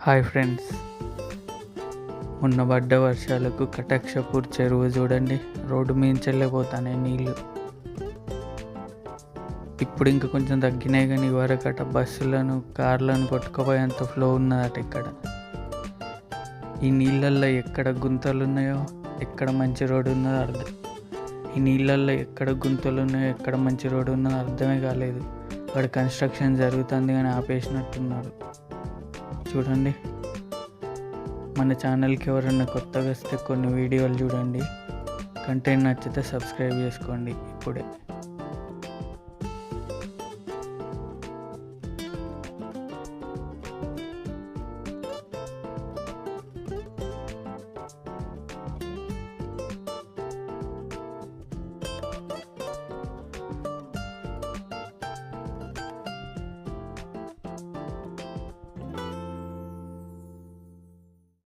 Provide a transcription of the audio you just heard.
Hi friends, మొన్న పడ్డ వర్షాలకు కటక్షపూర్ చెరువు చూడండి, రోడ్డు మించెళ్ళిపోతాయి నీళ్ళు. ఇప్పుడు ఇంకా కొంచెం తగ్గినాయి, కానీ ఇవరకట బస్సులను కార్లను కొట్టుకుపోయేంత ఫ్లో ఉన్నదట ఇక్కడ. ఈ నీళ్ళల్లో ఎక్కడ గుంతలు ఉన్నాయో, ఎక్కడ మంచి రోడ్డు ఉన్నదో ఈ నీళ్ళల్లో ఎక్కడ గుంతలు ఉన్నాయో, ఎక్కడ మంచి రోడ్డు ఉన్నదో అర్థమే కాలేదు. అక్కడ కన్స్ట్రక్షన్ జరుగుతుంది కానీ ఆపేసినట్టున్నారు. చూడండి, మన ఛానల్కి ఎవరైనా కొత్తగా వస్తే కొన్ని వీడియోలు చూడండి. కంటెంట్ నచ్చితే సబ్స్క్రైబ్ చేసుకోండి ఇప్పుడే.